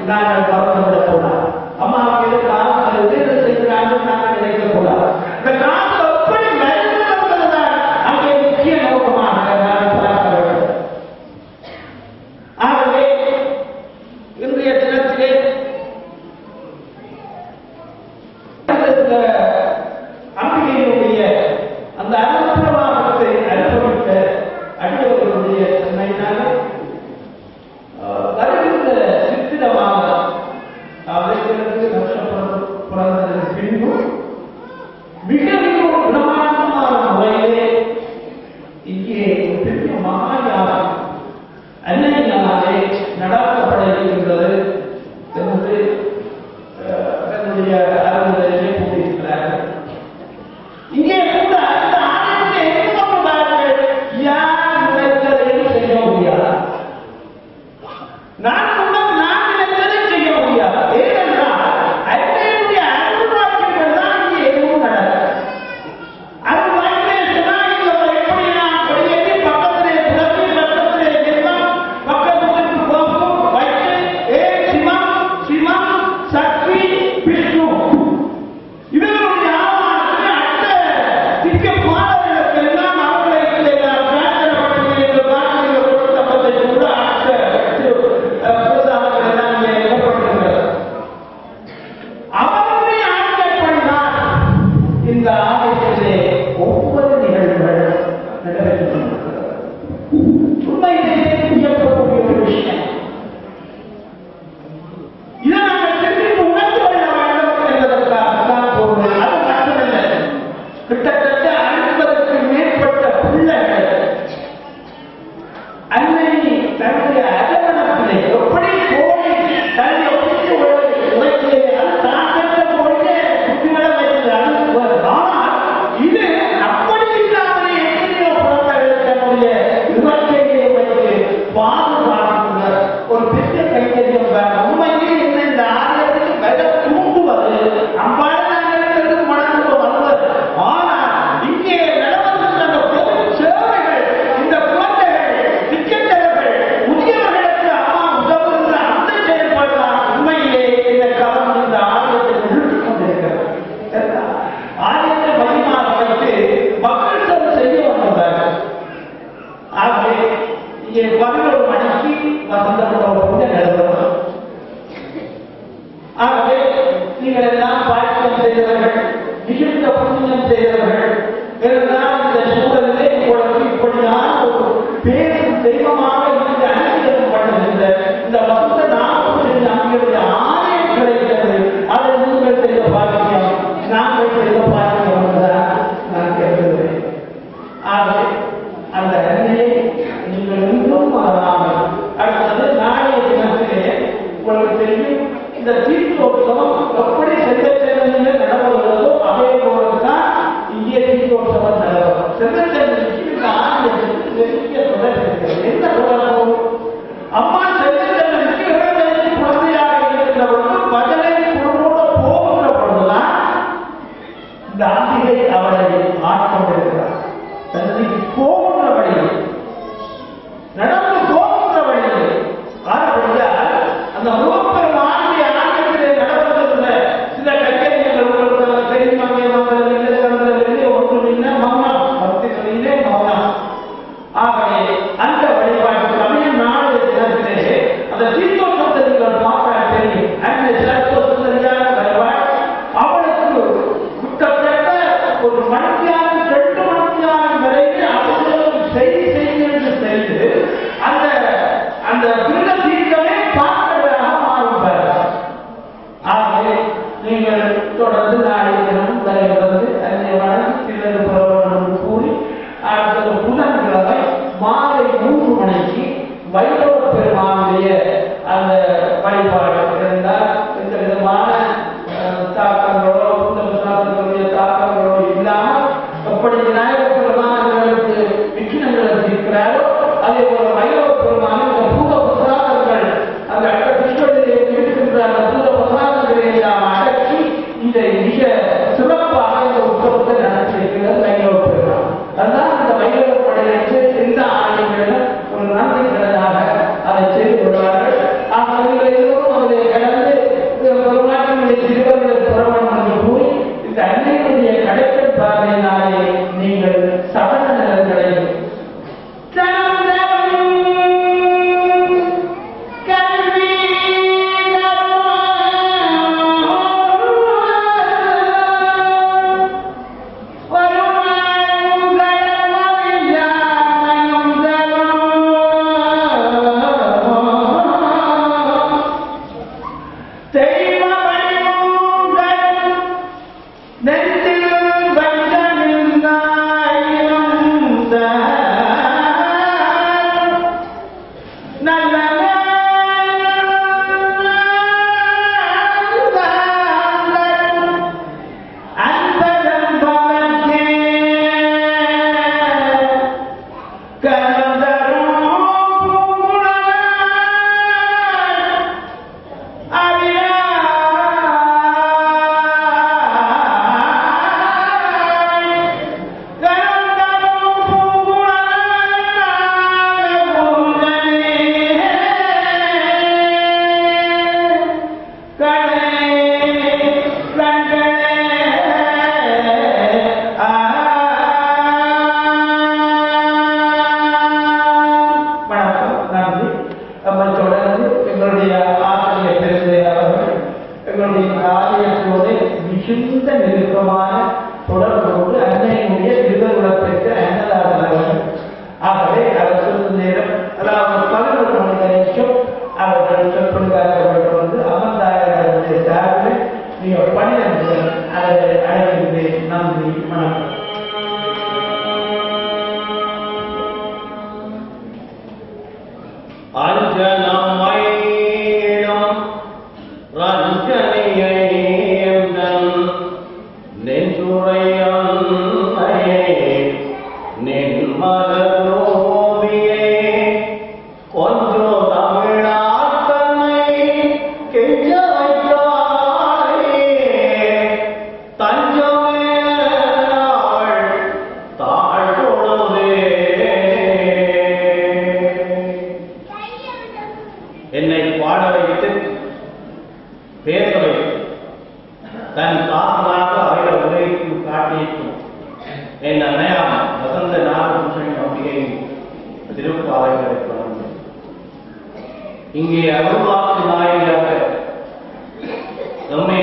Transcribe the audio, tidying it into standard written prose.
நாங்கள் மறந்துவிடக்கூடாது. அம்மாவுக்கு எதிர்க்காக உதவி செய்கிறாங்க நாங்கள் நினைக்கக்கூடாது. இந்த காசு எப்படி மறைந்திருப்பதுதான் அங்கே முக்கிய நோக்கமாக நான் பார்க்க வேண்டும். ஆகவே இன்றைய தினத்திலே அம்பிகையினுடைய அந்த அனுபவத்தை அனுபவித்த அடியவர்களுடைய தன்மையினால வருகின்ற சித்திரமாக அவர்களுக்கு கஷ்டப்படுவதற்கு பின்பு மிக மிக பிரமாண்டமான முறையிலே இங்கே பெரிய மகாயாகம் அன்னையினாலே நடத்தப்பட இருக்கின்றது என்று தன்னுடைய அறிவுரையிலே கூறியிருக்கிறார்கள். இங்கே கூட அந்த ஆலயத்தை எதிர்கொண்டார்கள். யார் நினைத்ததையும் செய்ய முடியாது. நான் நினைத்ததை செய்ய முடியாது. ஏனென்றால் அன்னையுடைய அருள்வாக்கியங்கள் தான் இங்கே எதுவும் நடக்கும். அருள்வாக்கியம் எப்படி நான் வெளியேறி பக்கத்திலே புலத்தி பக்கத்திலே எல்லாம் பக்கத்துக்கு போகும் வைத்து சிவம் சக்தி விஷ்ணு இவர்களுடைய ஆவானத்தை அடுத்த திக்க பாடல்களுக்கெல்லாம் அவர்களை கொடுத்தப்பதை கூட அவருடைய ஆட்சிப்படிதான் இந்த ஆலயத்திலே ஒவ்வொரு நிகழ்வுகள் நடைபெற்று உண்மையிலே செய்யப்படக்கூடிய ஒரு விஷயம். இதை நாங்கள் தெரிந்து உணர்ந்து கொள்ள வேண்டும் என்பதற்காகத்தான் போகிறோம். அது மட்டுமல்ல, கிட்டத்தட்ட 50க்கு மேற்பட்ட பிள்ளைகள் அன்னை தன்னுடைய அரவணைப்பிலே எப்படி கோழி தன்னை ஒப்பிட்டு உழைத்தே அது தான் பெற்ற கோழியை குட்டிகளை வைத்தது. ஆனால் இது அப்படி இல்லாமலே எத்தனையோ குழந்தைகள் தன்னுடைய இவற்றையே வைத்து பாதுகாக்கின்ற ஒரு பெரிய கைத்தறியம் வேணும். உண்மையிலே என்ன இந்த ஆலயத்துக்கு வெத தூண்டுவது அம்பாடு மனது வருவது. ஆனால் இங்கே நடவடிக்கை அந்த பொது சேவைகள் இந்த குழந்தைகள் திக்கற்றவர்கள் முதியவர்களுக்கு அம்மா உதவுகின்ற அந்த செயல்பாடுதான் உண்மையிலே இந்த காலம் இந்த ஆலயத்தை இழுத்துக் கொண்டிருக்கிறது. ஆலயத்தை மையமாக வைத்து மக்கள் சேவை செய்ய வந்தார்கள். ஆகவே இங்கே 11 மணிக்கு வசந்தப்பட்ட நிலவரம். ஆகவே நீங்கள் எல்லாம் பாக்கியம் செய்தவர்கள், மிகுந்த புண்ணியம் செய்தவர்கள் எல்லாம் இந்த சூழலிலே உங்களுக்கு இப்படியான ஒரு பேரும் தெய்வமாக இருந்து அனுகிரகம் பண்ணுகின்ற இந்த வசந்த நாமத்தில் நம்முடைய ஆலயம் கிடைக்கிறது. அதை நீங்கள் செய்த பாக்கியம், நாங்கள் செய்த பாக்கியம் என்றுதான் நான் கேட்கிறேன். ஆகவே அந்த அன்னையை நீங்கள் இன்னும் மாறாமல் அடுத்தது நாளைய தினத்திலே உங்களுக்கு தெரியும் இந்த தீர்த்தோற்சவம் எப்படி செல்லச்செல்வனிலே நடவுகிறதோ அதே போலதான் இங்கே தீர்த்தோற்சவம் நடக்கும். செல்லச்செல்வனுக்கு இந்த ஆலயத்துக்கு பெரிய தொடர்பு இருக்கிறது. என்ன தொடர்பு? அம்மா செல்லச்செல்வனுக்கு 2 வயது குழந்தையாக இருக்கின்ற பொழுது பஜனை குழுவோடு போகின்ற பொழுதுதான் இந்த அம்பிகை அவளை ஆட்கொண்டிருக்கிறார். தன்னைக்கு போகின்ற வழியில் நடந்து போகின்ற வழியில் ஆரம்பித்தால் அந்த முகப்பெருமானுடைய ஆலயத்திலே நடவடிக்கின்ற சில கையெழுத்துகள் தெரியுமாங்கே ஒன்றுமில்லை மௌனம் பக்திகளிலே மௌனம். ஆகவே அந்த வழிபாட்டு சமயம் நாளைய தினத்திலே அந்த தீர்த்தோட்டத்தை நீங்கள் பார்க்க தெரியும். அந்த சரியான வழிபாடு அவளுக்கு கிட்டத்தட்ட ஒரு மணித்தியாலும் 2 மணித்தியாலும் வரைக்கும் அவர்களும் செய்து அந்த பின்ன தீர்க்கமே பார்க்கிறதாக மாறும். ஆகவே நீங்கள் தொடர்ந்து நாளைய தினம் வருகிறது அன்னை வழங்கி சிலர் புறவர்கள் கூறி அடுத்த புதன்கிழமை மாலை 3 மணிக்கு வைரவ பெருமானுடைய அந்த வழிபாடு இருந்தால் இந்த விதமான தாக்கங்களோ புத்தகங்களுடைய தாக்கங்களோ இல்லாமல் எப்படி விநாயகர் பெருமானங்களுக்கு விக்கினங்களை இருக்கிறாரோ அதே போல வைரவ பெருமான இந்த பூத பிரசாதங்கள் அந்த கிருஷ்ணனிலே இருக்கின்ற அந்த பூத பிரசாதங்களை எல்லாம் அடக்கி இதை மிக சிறப்பாக இந்த உற்சவத்தை நடத்தியிருக்கிறது வைரவ பெருமான். அதுதான் இந்த வைரவ படையிற்கு எந்த ஆலயங்களும் ஒரு நன்றிகளாக அதை செய்து கொள்வார்கள். ஆனால் எல்லோரும் வாழ வைத்து பேச வைத்து தன் சார்பாக அவரை உரைக்கு காட்டியிருக்கும் என் அடையாளம் வசந்த நாகபூஷன் நம்பிக்கை திருப்பாவைகளை தொடர்ந்து இங்கே அருள்வாக்கு நாயகியாக நம்மை